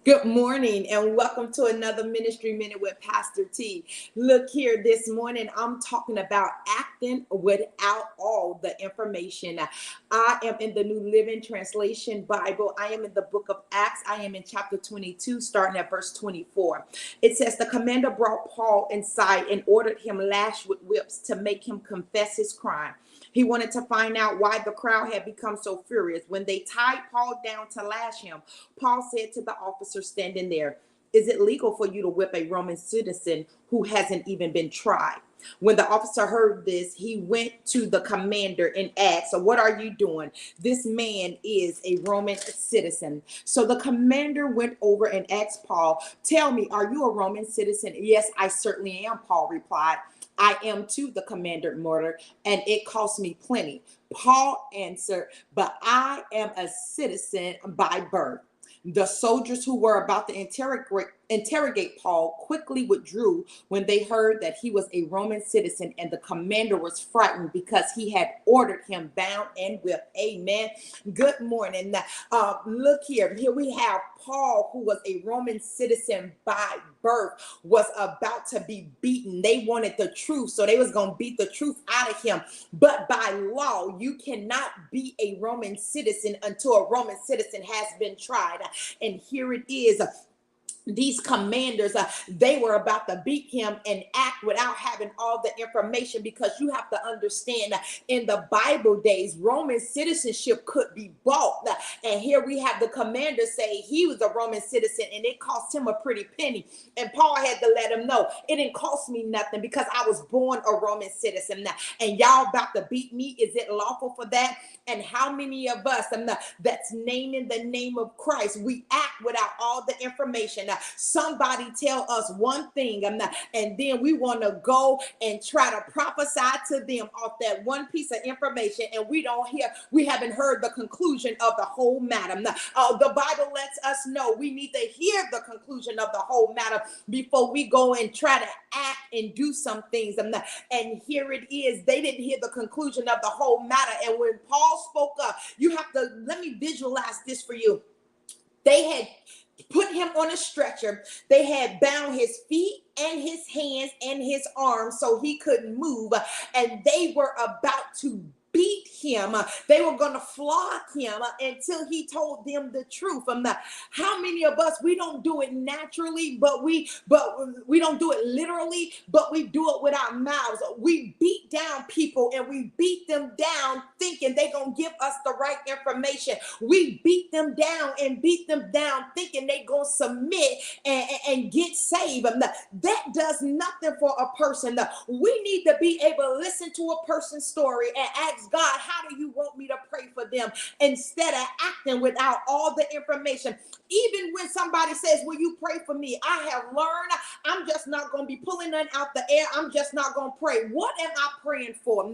Good morning and welcome to another Ministry Minute with Pastor T. Look here, this morning I'm talking about acting without all the information. I am in the New Living Translation Bible. I am in the book of Acts. I am in chapter 22, starting at verse 24. It says, the commander brought Paul inside and ordered him lashed with whips to make him confess his crime. He wanted to find out why the crowd had become so furious. When they tied Paul down to lash him, Paul said to the officer standing there, "Is it legal for you to whip a Roman citizen who hasn't even been tried?" When the officer heard this, he went to the commander and asked, "So what are you doing? This man is a Roman citizen." So the commander went over and asked Paul, "Tell me, are you a Roman citizen?" "Yes, I certainly am," Paul replied. "I am too," the commander muttered, "and it costs me plenty." Paul answered, "But I am a citizen by birth." The soldiers who were about to interrogate Paul quickly withdrew when they heard that he was a Roman citizen, and the commander was frightened because he had ordered him bound and whipped. Amen. Good morning. Look here. Here we have Paul, who was a Roman citizen by birth, was about to be beaten. They wanted the truth, so they was going to beat the truth out of him. But by law, you cannot be a Roman citizen until a Roman citizen has been tried. And here it is. These commanders, they were about to beat him and act without having all the information, because you have to understand, in the Bible days, Roman citizenship could be bought. And here we have the commander say he was a Roman citizen and it cost him a pretty penny. And Paul had to let him know, it didn't cost me nothing because I was born a Roman citizen. And y'all about to beat me. Is it lawful for that? And how many of us that's naming the name of Christ, we act without all the information? Somebody tell us one thing, and then we want to go and try to prophesy to them off that one piece of information, and we haven't heard the conclusion of the whole matter. The Bible lets us know we need to hear the conclusion of the whole matter before we go and try to act and do some things. And here it is. They didn't hear the conclusion of the whole matter. And when Paul spoke up, let me visualize this for you. They had put him on a stretcher. They had bound his feet and his hands and his arms so he couldn't move. And they were about to beat him. They were going to flog him until he told them the truth. How many of us, we don't do it naturally, but we don't do it literally, but we do it with our mouths. We beat down people and we beat them down thinking they're going to give us the right information. We beat them down and beat them down thinking they're going to submit and get saved. That does nothing for a person. We need to be able to listen to a person's story and ask God, how do you want me to pray for them, instead of acting without all the information. Even when somebody says, will you pray for me? I have learned I'm just not going to be pulling none out the air. I'm just not going to pray. What am I praying for?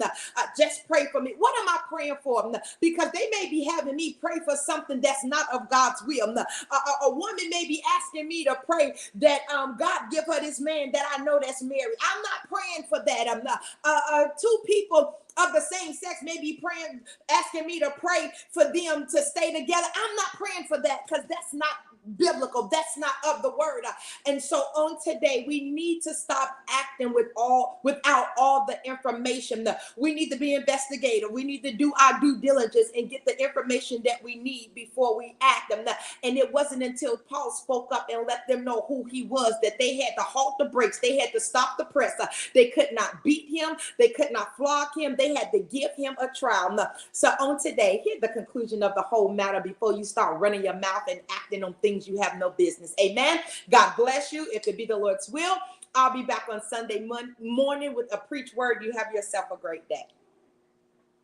Just pray for me. What am I praying for? Because they may be having me pray for something that's not of God's will. A woman may be asking me to pray that God give her this man that I know that's married. I'm not praying for that. Two people of the same sex may be praying, asking me to pray for them to stay together. I'm not praying for that, because that's not biblical. That's not of the word. And so on today, we need to stop acting without all the information. We need to be investigative. We need to do our due diligence and get the information that we need before we act. And it wasn't until Paul spoke up and let them know who he was that they had to halt the brakes. They had to stop the press. They could not beat him. They could not flog him. They had to give him a trial. So on today, here's the conclusion of the whole matter before you start running your mouth and acting on things you have no business. Amen. God bless you. If it be the Lord's will, I'll be back on Sunday morning with a preach word. You have yourself a great day.